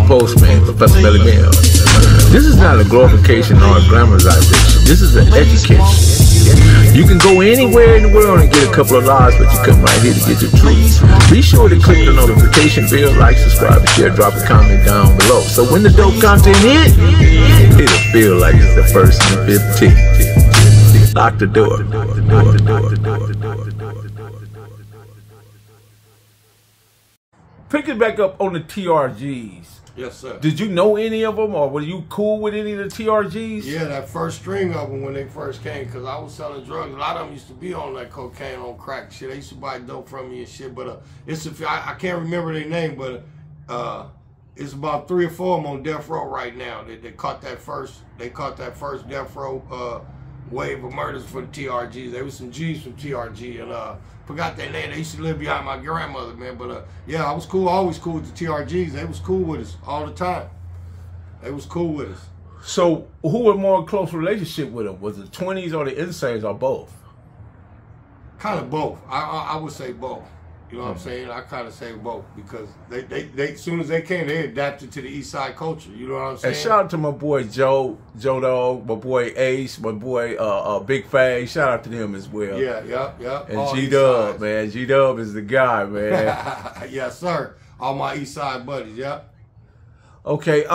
Dahoodpostman, Professor Belly Mill. This is not a glorification or a glamorization. This is an education. You can go anywhere in the world and get a couple of lies, but you come right here to get the truth. Be sure to click the notification bell, like, subscribe, and share. Drop a comment down below. So when the dope content hit, it'll feel like it's the first and 15th. Lock the door. Pick it back up on the TRGs. Yes, sir. Did you know any of them, or were you cool with any of the TRGs? Yeah, that first string of them when they first came, because I was selling drugs. A lot of them used to be on like cocaine, on crack shit. They used to buy dope from me and shit. But I can't remember their name, but it's about 3 or 4 of them on death row right now. They caught that first. They caught that first death row wave of murders for the TRGs. There was some G's from TRG, and forgot their name. They used to live behind my grandmother, man. But yeah, I was cool, always cool with the TRGs. They was cool with us all the time. They was cool with us. So who were more in close relationship with them? Was it 20s or the Insanes, or both? Kind of both. I would say both. You know what I'm saying? I kind of say both, because they as soon as they came, they adapted to the East Side culture. You know what I'm saying? And shout out to my boy Joe Dog, my boy Ace, my boy Big Fag. Shout out to them as well. Yeah, yep. And G-Dub, man. G-Dub is the guy, man. Yes, sir. All my East Side buddies, yep. Okay,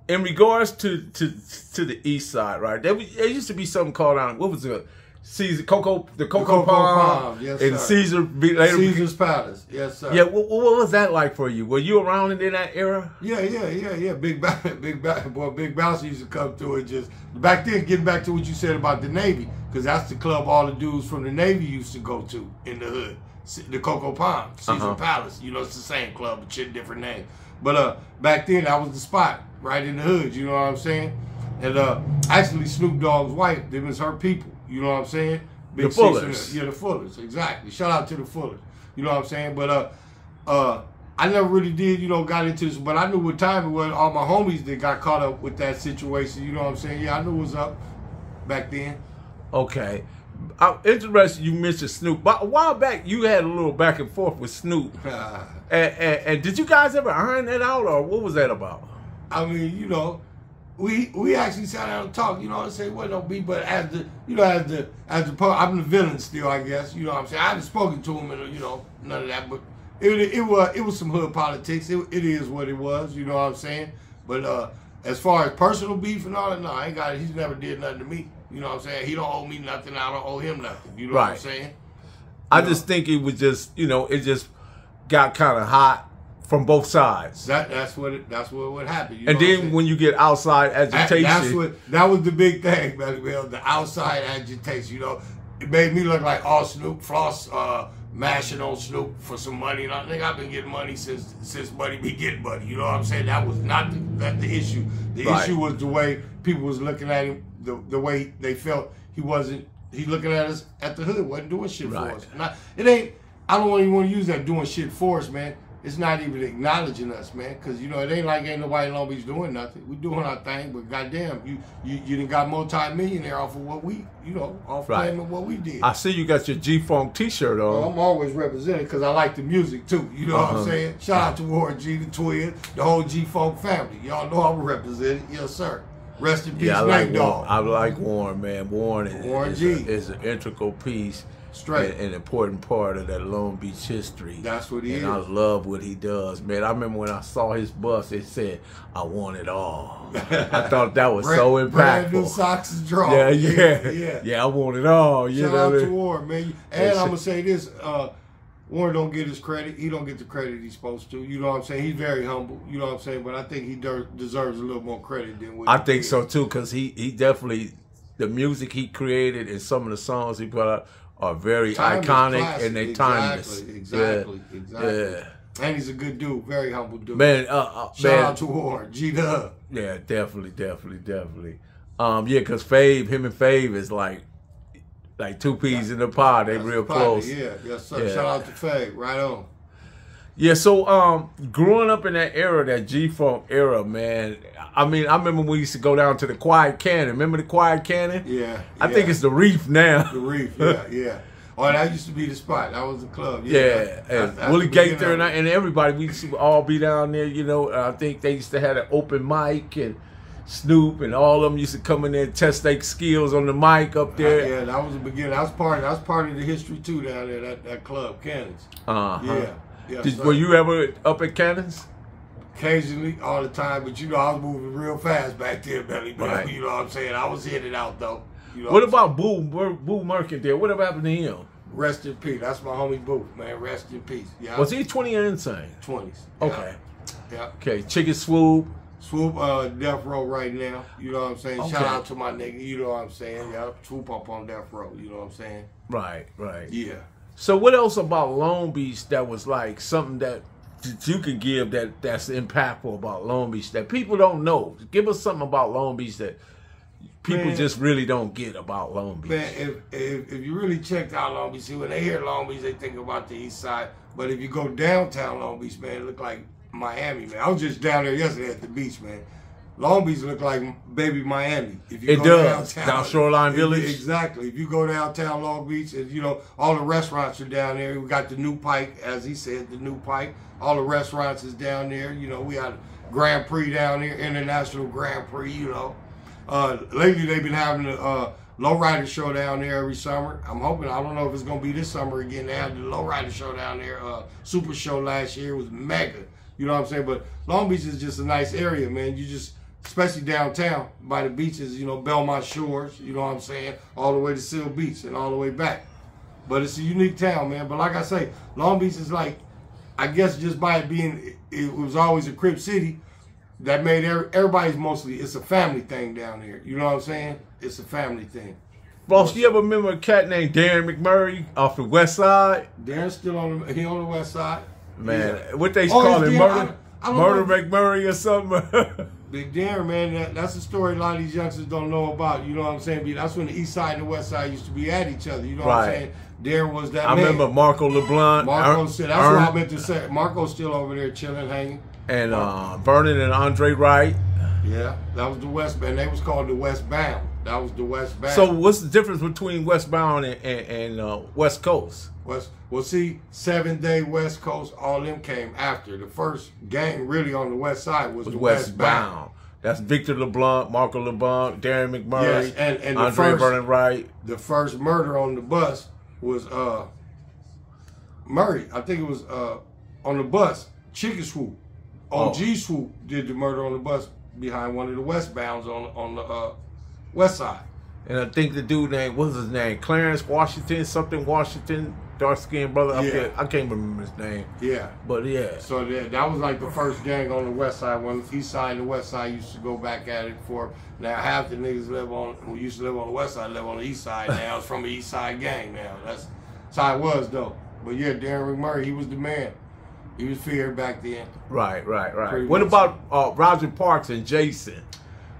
in regards to the East Side, right? There used to be something called what was it? CEASAR, COCO, the COCO Palm, yes, and sir. CEASAR, CEASAR's Palace, yes, sir. Yeah, what was that like for you? Were you around in that era? Yeah. Big Bounce used to come through and just, back then, getting back to what you said about the Navy, because that's the club all the dudes from the Navy used to go to in the hood. The COCO Palm, CEASAR Palace. You know, it's the same club, but different name. But back then, that was the spot, right in the hood, you know what I'm saying? And actually, Snoop Dogg's wife, them was her people. You know what I'm saying? The Fullers. Yeah, the Fullers, exactly. Shout out to the Fullers. You know what I'm saying? But I never really did, got into this, but I knew what time it was. All my homies that got caught up with that situation, you know what I'm saying? Yeah, I knew it was up back then. Okay. I'm interested you mentioned Snoop. But a while back, you had a little back and forth with Snoop. and did you guys ever iron that out, or what was that about? I mean, we actually sat down and talked, what I'm saying? Well, don't be, but as the I'm the villain still, I guess, you know what I'm saying? I haven't spoken to him and, none of that, but it was some hood politics. It is what it was, you know what I'm saying? But as far as personal beef and all that, no, I ain't got it. He's never did nothing to me, you know what I'm saying? He don't owe me nothing, I don't owe him nothing, you know what I'm saying? I just think it was just, it just got kind of hot from both sides. That's what would happen. And then when you get outside agitation, that was the big thing, man. The outside agitation. It made me look like all Snoop Floss mashing on Snoop for some money. And I think I've been getting money since money be getting money. You know what I'm saying? That was not the issue. The issue was the way people was looking at him, the way they felt he looking at us at the hood, wasn't doing shit for us. It ain't. I don't even want to use that doing shit for us, man. It's not even acknowledging us, man, because it ain't like ain't nobody in Long Beach doing nothing. We doing our thing, but goddamn, you done got multi-millionaire off of what we, off claiming what we did. I see you got your G-Funk T-shirt on. Well, I'm always representing because I like the music too. You know what I'm saying? Shout out to Warren G, the twin, the whole G-Funk family. Y'all know I'm representing. Yes, sir. Rest in peace, Nate Dogg. I like Warren, man. Warren is an integral piece. Straight. An important part of that Long Beach history. That's what he is. And I love what he does, man. I remember when I saw his bus, it said, "I want it all." I thought that was so impactful. Brand new socks and drawers. Yeah, I want it all. Shout out to Warren, man. And I'm going to say this, Warren don't get his credit. He don't get the credit he's supposed to. You know what I'm saying? He's very humble. You know what I'm saying? But I think he deserves a little more credit than what I think so, too, because he definitely, the music he created and some of the songs he put out are very iconic and they timeless. Exactly. Yeah. And he's a good dude, very humble dude. Man, shout out to Warren, G-Dub. Yeah, definitely. Yeah, because him and Fave is like two peas in the pod. They real close. Yeah, yes sir. Yeah. Shout out to Fave, right on. Yeah, so growing up in that era, that G-Funk era, man, I mean, I remember we used to go down to the Quiet Cannon. Remember the Quiet Cannon? Yeah. I think it's the Reef now. The Reef, yeah. Oh, that used to be the spot. That was the club. Yeah, and Willie Gaither and everybody, we used to all be down there, you know. I think they used to have an open mic, and Snoop and all of them used to come in there and test their skills on the mic up there. Yeah, that was the beginning. That was part of the history too down there, that club, Cannons. Yeah. Were you ever up at Cannons? Occasionally, all the time, but you know, I was moving real fast back there, Belly. Right. You know what I'm saying? I was hitting out though. You know what about Boo Mercantile? Whatever happened to him? Rest in peace. That's my homie Boo, man. Rest in peace. Yeah. Was he 20 or insane? 20s. Okay. Yeah. Okay. Chicken Swoop. Swoop, death row right now. You know what I'm saying? Okay. Shout out to my nigga. You know what I'm saying? Yeah. Swoop up on death row. You know what I'm saying? Right. Right. Yeah. So what else about Long Beach that was like something that you could give that's impactful about Long Beach that people don't know? Give us something about Long Beach that people just really don't get about Long Beach. Man, if you really checked out Long Beach, see, when they hear Long Beach, they think about the east side. But if you go downtown Long Beach, man, it look like Miami, man. I was just down there yesterday at the beach, man. Long Beach look like baby Miami. If you go downtown, down Shoreline Village. Exactly. If you go downtown Long Beach, and you know all the restaurants are down there. We got the New Pike, as he said, the New Pike. All the restaurants is down there. You know, we got Grand Prix down there, International Grand Prix. You know. Lately, they've been having a lowrider show down there every summer. I'm hoping, I don't know if it's going to be this summer again. They had the lowrider show down there. Super show last year was mega. You know what I'm saying? But Long Beach is just a nice area, man. You just, especially downtown by the beaches, you know, Belmont Shores, you know what I'm saying? All the way to Seal Beach and all the way back. But it's a unique town, man. But like I say, Long Beach is like, I guess just by it being, it was always a Crip city, that made everybody's mostly, it's a family thing down here. You know what I'm saying? It's a family thing. Boss, you ever remember a cat named Darren McMurray off the west side? Darren's still on the west side. Man, what they call him, Murder McMurray or something? Big Darren, man, that's a story a lot of these youngsters don't know about. You know what I'm saying? That's when the east side and the west side used to be at each other. You know what I'm saying? Darren was that man. I remember Marco LeBlanc. That's what I meant to say. Marco's still over there chilling, hanging. And Vernon and Andre Wright. Yeah, that was the Westbound. They was called the Westbound. That was the Westbound. So what's the difference between Westbound and West Coast? Well, see, 7 Day West Coast, all them came after. The first gang really on the west side was the Westbound. That's Victor LeBlanc, Marco LeBlanc, Darren McMurray, yes, and Andre Vernon Wright. The first murder on the bus was Murray. I think it was on the bus, Chicken Swoop. OG Swoop did the murder on the bus behind one of the westbounds on the west side. And I think the dude named, what was his name? Clarence Washington, something Washington, dark-skinned brother. Yeah. I can't remember his name. Yeah. But yeah. So that was like the first gang on the west side, when the east side and the west side used to go back at it for. Now half the niggas who used to live on the west side live on the east side now. It's from the east side gang now. That's how it was though. But yeah, Darren McMurray, he was the man. He was feared back then. Right. What about Roger Parks and Jason?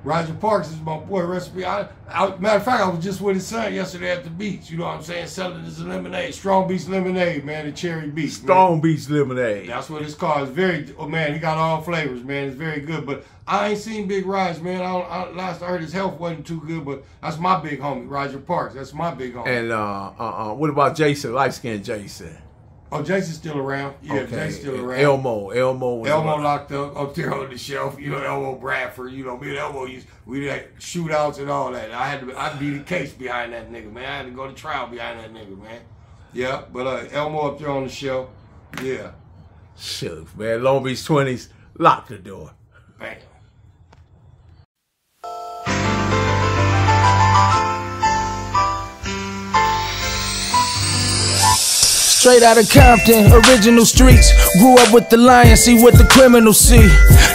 Roger Parks is my boy. Recipe. Matter of fact, I was just with his son yesterday at the beach. You know what I'm saying? Selling his lemonade, Strong Beach lemonade, man. The cherry beach. Strong Beach lemonade. That's what it's called. It's very. Oh man, he got all flavors, man. It's very good. But I ain't seen Big Raj, man. Last I heard his health wasn't too good. But that's my big homie, Roger Parks. That's my big homie. And what about Jason? Light skinned Jason. Oh, Jason's still around. Yeah, okay. Jason's still around. Elmo locked up there on the shelf. You know, Elmo Bradford. You know, me and Elmo we had shootouts and all that. I beat a case behind that nigga, man. I had to go to trial behind that nigga, man. Yeah, but Elmo up there on the shelf. Yeah. Shucks, man. Long Beach 20s. Lock the door. Bam. Straight out of Compton, original streets. Grew up with the lion, see what the criminals see.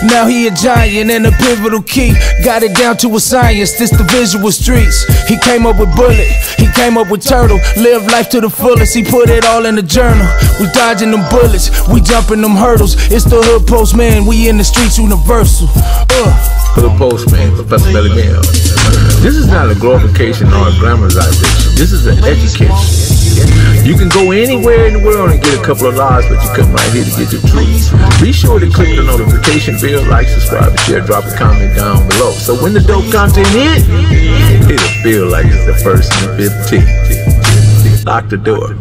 Now he a giant and a pivotal key. Got it down to a science, this the visual streets. He came up with Bullet, he came up with Turtle. Lived life to the fullest, he put it all in the journal. We dodging them bullets, we jumping them hurdles. It's the Dahoodpostman, we in the streets universal. Dahoodpostman, Professor Belly Bell. This is not a glorification or a glamorization. This is an education. You can go anywhere in the world and get a couple of lies, but you come right here to get the truth. Be sure to click the notification bell, like, subscribe, and share, drop a comment down below. So when the dope content hit, it'll feel like it's the first and the 15th. Lock the door.